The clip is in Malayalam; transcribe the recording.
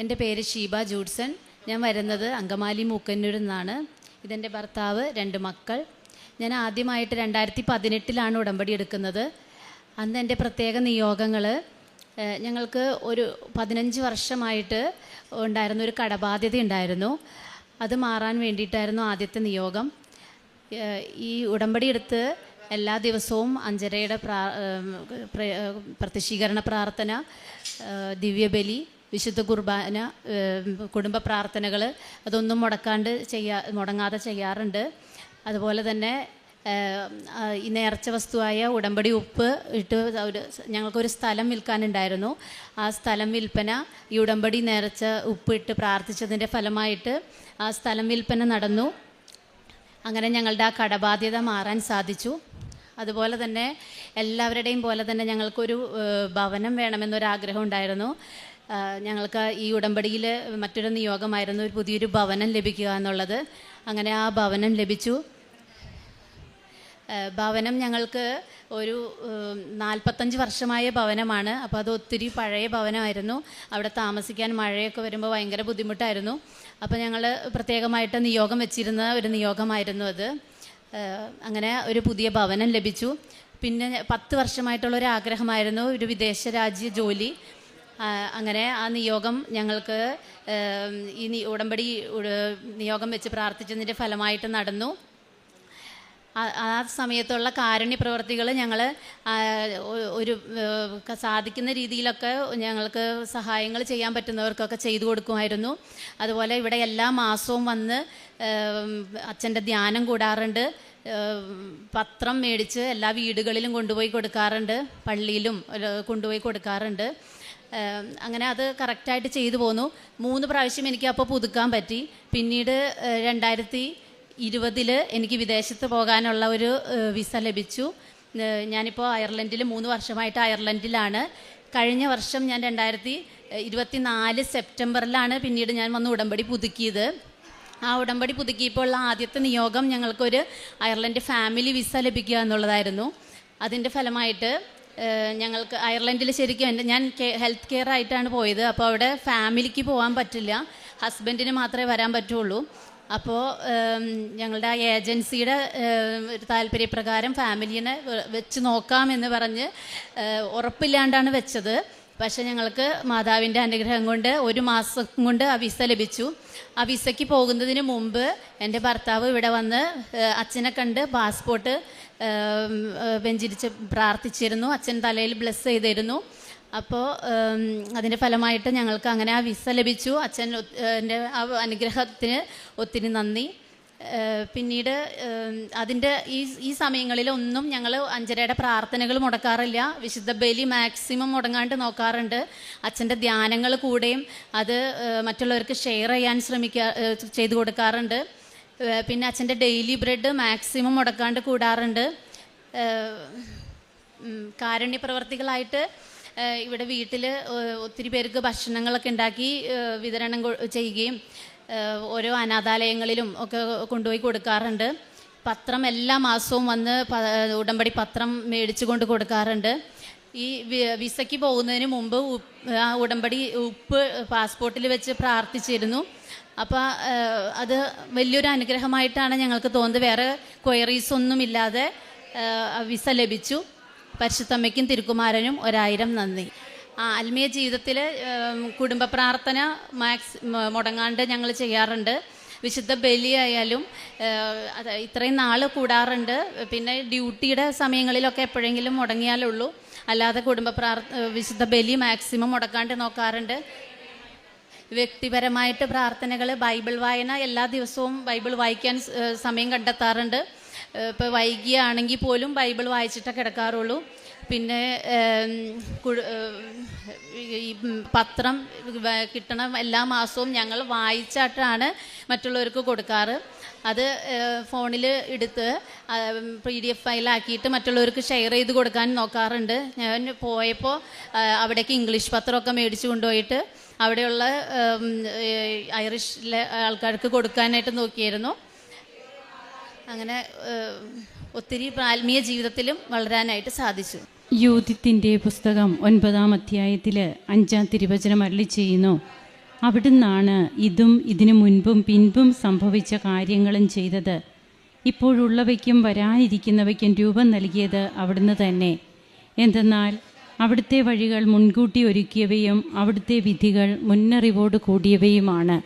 എൻ്റെ പേര് ഷീബ ജൂഡ്സൺ. ഞാൻ വരുന്നത് അങ്കമാലി മൂക്കന്നൂരിൽ നിന്നാണ്. ഇതെൻ്റെ ഭർത്താവ്, 2 മക്കൾ. ഞാൻ ആദ്യമായിട്ട് 2018 ഉടമ്പടി എടുക്കുന്നത്. അന്ന് എൻ്റെ പ്രത്യേക നിയോഗങ്ങൾ, ഞങ്ങൾക്ക് ഒരു 15 വർഷമായിട്ട് ഉണ്ടായിരുന്ന ഒരു കടബാധ്യത ഉണ്ടായിരുന്നു. അത് മാറാൻ വേണ്ടിയിട്ടായിരുന്നു ആദ്യത്തെ നിയോഗം. ഈ ഉടമ്പടി എടുത്ത് എല്ലാ ദിവസവും 5:30 പ്രത്യക്ഷീകരണ പ്രാർത്ഥന, ദിവ്യബലി, വിശുദ്ധ കുർബാന, കുടുംബ പ്രാർത്ഥനകൾ അതൊന്നും മുടങ്ങാതെ ചെയ്യാറുണ്ട്. അതുപോലെ തന്നെ ഈ നേർച്ച വസ്തുവായ ഉടമ്പടി ഉപ്പ് ഇട്ട് ഞങ്ങൾക്കൊരു സ്ഥലം വിൽക്കാനുണ്ടായിരുന്നു. ആ സ്ഥലം വിൽപ്പന ഈ ഉടമ്പടി നേർച്ച ഉപ്പ് ഇട്ട് പ്രാർത്ഥിച്ചതിൻ്റെ ഫലമായിട്ട് ആ സ്ഥലം വിൽപ്പന നടന്നു. അങ്ങനെ ഞങ്ങളുടെ ആ കടബാധ്യത മാറാൻ സാധിച്ചു. അതുപോലെ തന്നെ എല്ലാവരുടെയും പോലെ തന്നെ ഞങ്ങൾക്കൊരു ഭവനം വേണമെന്നൊരാഗ്രഹം ഉണ്ടായിരുന്നു. ഞങ്ങൾക്ക് ഈ ഉടമ്പടിയിൽ മറ്റൊരു നിയോഗമായിരുന്നു ഒരു പുതിയൊരു ഭവനം ലഭിക്കുക എന്നുള്ളത്. അങ്ങനെ ആ ഭവനം ലഭിച്ചു. ഭവനം ഞങ്ങൾക്ക് ഒരു 45 വർഷമായ ഭവനമാണ്. അപ്പോൾ അത് ഒത്തിരി പഴയ ഭവനമായിരുന്നു. അവിടെ താമസിക്കാൻ മഴയൊക്കെ വരുമ്പോൾ ഭയങ്കര ബുദ്ധിമുട്ടായിരുന്നു. അപ്പോൾ ഞങ്ങൾ പ്രത്യേകമായിട്ട് നിയോഗം വെച്ചിരുന്ന ഒരു നിയോഗമായിരുന്നു അത്. അങ്ങനെ ഒരു പുതിയ ഭവനം ലഭിച്ചു. പിന്നെ 10 വർഷമായിട്ടുള്ളൊരാഗ്രഹമായിരുന്നു ഒരു വിദേശ രാജ്യ ജോലി. അങ്ങനെ ആ നിയോഗം ഞങ്ങൾക്ക് ഈ ഉടമ്പടി നിയോഗം വെച്ച് പ്രാർത്ഥിച്ചതിൻ്റെ ഫലമായിട്ട് നടന്നു. ആ സമയത്തുള്ള കാരുണ്യ പ്രവർത്തികൾ ഞങ്ങൾ ഒരു സാധിക്കുന്ന രീതിയിലൊക്കെ ഞങ്ങൾക്ക് സഹായങ്ങൾ ചെയ്യാൻ പറ്റുന്നവർക്കൊക്കെ ചെയ്തു കൊടുക്കുമായിരുന്നു. അതുപോലെ ഇവിടെ എല്ലാ മാസവും വന്ന് അച്ഛൻ്റെ ധ്യാനം കൂടാറുണ്ട്. പത്രം മേടിച്ച് എല്ലാ വീടുകളിലും കൊണ്ടുപോയി കൊടുക്കാറുണ്ട്, പള്ളിയിലും കൊണ്ടുപോയി കൊടുക്കാറുണ്ട്. അങ്ങനെ അത് കറക്റ്റായിട്ട് ചെയ്തു പോന്നു. 3 പ്രാവശ്യം എനിക്ക് അപ്പോൾ പുതുക്കാൻ പറ്റി. പിന്നീട് 2020 എനിക്ക് വിദേശത്ത് പോകാനുള്ള ഒരു വിസ ലഭിച്ചു. ഞാനിപ്പോൾ അയർലൻഡിൽ 3 വർഷമായിട്ട് അയർലൻഡിലാണ്. കഴിഞ്ഞ വർഷം ഞാൻ 2024 സെപ്റ്റംബറിലാണ് പിന്നീട് ഞാൻ വന്ന് ഉടമ്പടി പുതുക്കിയത്. ആ ഉടമ്പടി പുതുക്കിയപ്പോൾ ഉള്ള ആദ്യത്തെ നിയോഗം ഞങ്ങൾക്കൊരു അയർലൻഡ് ഫാമിലി വിസ ലഭിക്കുക എന്നുള്ളതായിരുന്നു. അതിൻ്റെ ഫലമായിട്ട് ഞങ്ങൾക്ക് അയർലൻഡിൽ ശരിക്കും ഞാൻ ഹെൽത്ത് കെയർ ആയിട്ടാണ് പോയത്. അപ്പോൾ അവിടെ ഫാമിലിക്ക് പോകാൻ പറ്റില്ല, ഹസ്ബൻഡിന് മാത്രമേ വരാൻ പറ്റുള്ളൂ. അപ്പോൾ ഞങ്ങളുടെ ആ ഏജൻസിയുടെ ഒരു താല്പര്യപ്രകാരം ഫാമിലിനെ വെച്ച് നോക്കാമെന്ന് പറഞ്ഞ് ഉറപ്പില്ലാണ്ടാണ് വെച്ചത്. പക്ഷേ ഞങ്ങൾക്ക് മാതാവിൻ്റെ അനുഗ്രഹം കൊണ്ട് 1 മാസം കൊണ്ട് ആ വിസ ലഭിച്ചു. ആ വിസയ്ക്ക് പോകുന്നതിന് മുമ്പ് എൻ്റെ ഭർത്താവ് ഇവിടെ വന്ന് അച്ഛനെ കണ്ട് പാസ്പോർട്ട് വെഞ്ചരിച്ച് പ്രാർത്ഥിച്ചിരുന്നു. അച്ഛൻ തലയിൽ ബ്ലെസ് ചെയ്തിരുന്നു. അപ്പോൾ അതിൻ്റെ ഫലമായിട്ട് ഞങ്ങൾക്ക് അങ്ങനെ ആ വിസ ലഭിച്ചു. അച്ഛൻ്റെ ആ അനുഗ്രഹത്തിന് ഒത്തിരി നന്ദി. പിന്നീട് അതിൻ്റെ ഈ സമയങ്ങളിലൊന്നും ഞങ്ങൾ 5:30 പ്രാർത്ഥനകൾ മുടക്കാറില്ല. വിശുദ്ധ ബലി മാക്സിമം മുടങ്ങാണ്ട് നോക്കാറുണ്ട്. അച്ഛൻ്റെ ധ്യാനങ്ങൾ കൂടെയും അത് മറ്റുള്ളവർക്ക് ഷെയർ ചെയ്യാൻ ചെയ്തു കൊടുക്കാറുണ്ട്. പിന്നെ അച്ഛൻ്റെ ഡെയിലി ബ്രെഡ് മാക്സിമം മുടക്കാണ്ട് കൂടാറുണ്ട്. കാരുണ്യ പ്രവർത്തികളായിട്ട് ഇവിടെ വീട്ടിൽ ഒത്തിരി പേർക്ക് ഭക്ഷണങ്ങളൊക്കെ ഉണ്ടാക്കി വിതരണം ചെയ്യുകയും ഓരോ അനാഥാലയങ്ങളിലും ഒക്കെ കൊണ്ടുപോയി കൊടുക്കാറുണ്ട്. പത്രം എല്ലാ മാസവും വന്ന് ഉടമ്പടി പത്രം മേടിച്ചു കൊണ്ട് കൊടുക്കാറുണ്ട്. ഈ വിസയ്ക്ക് പോകുന്നതിന് മുമ്പ് ആ ഉടമ്പടി ഉപ്പ് പാസ്പോർട്ടിൽ വെച്ച് പ്രാർത്ഥിച്ചിരുന്നു. അപ്പോൾ അത് വലിയൊരു അനുഗ്രഹമായിട്ടാണ് ഞങ്ങൾക്ക് തോന്നുന്നത്. വേറെ ക്വയറീസ് ഒന്നുമില്ലാതെ വിസ ലഭിച്ചു. പരിശുദ്ധമ്മയ്ക്കും തിരുക്കുമാരനും 1000 നന്ദി. ആത്മീയ ജീവിതത്തിൽ കുടുംബ പ്രാർത്ഥന മുടങ്ങാണ്ട് ഞങ്ങൾ ചെയ്യാറുണ്ട്. വിശുദ്ധ ബലിയായാലും ഇത്രയും നാൾ കൂടാറുണ്ട്. പിന്നെ ഡ്യൂട്ടിയുടെ സമയങ്ങളിലൊക്കെ എപ്പോഴെങ്കിലും മുടങ്ങിയാലുള്ളൂ. അല്ലാതെ വിശുദ്ധ ബലി മാക്സിമം മുടക്കാണ്ട് നോക്കാറുണ്ട്. വ്യക്തിപരമായിട്ട് പ്രാർത്ഥനകൾ, ബൈബിൾ വായന, എല്ലാ ദിവസവും ബൈബിൾ വായിക്കാൻ സമയം കണ്ടെത്താറുണ്ട്. ഇപ്പോൾ വൈകിയാണെങ്കിൽ പോലും ബൈബിൾ വായിച്ചിട്ടേ കിടക്കാറുള്ളൂ. പിന്നെ ഈ പത്രം കിട്ടണം എല്ലാ മാസവും ഞങ്ങൾ വായിച്ചിട്ടാണ് മറ്റുള്ളവർക്ക് കൊടുക്കാറ്. അത് ഫോണിൽ എടുത്ത് PDF ഫയലാക്കിയിട്ട് മറ്റുള്ളവർക്ക് ഷെയർ ചെയ്ത് കൊടുക്കാൻ നോക്കാറുണ്ട്. ഞാൻ പോയപ്പോൾ അവിടേക്ക് ഇംഗ്ലീഷ് പത്രമൊക്കെ മേടിച്ച് കൊണ്ടുപോയിട്ട് അവിടെയുള്ള ഐറിഷിലെ ആൾക്കാർക്ക് കൊടുക്കാനായിട്ട് നോക്കിയായിരുന്നു. അങ്ങനെ ഒത്തിരി ആത്മീയ ജീവിതത്തിലും വളരാനായിട്ട് സാധിച്ചു. യൂതിത്തിൻ്റെ പുസ്തകം 9-ാം അധ്യായത്തിൽ 5-ാം തിരുവചനം അരുളി ചെയ്യുന്നു, അവിടുന്നാണ് ഇതും ഇതിനു മുൻപും പിൻപും സംഭവിച്ച കാര്യങ്ങളും ചെയ്തത്. ഇപ്പോഴുള്ളവയ്ക്കും വരാനിരിക്കുന്നവയ്ക്കും രൂപം നൽകിയത് അവിടുന്ന് തന്നെ. എന്തെന്നാൽ അവിടുത്തെ വഴികൾ മുൻകൂട്ടി ഒരുക്കിയവയും അവിടുത്തെ വിധികൾ മുന്നറിവോട് കൂടിയവയുമാണ്.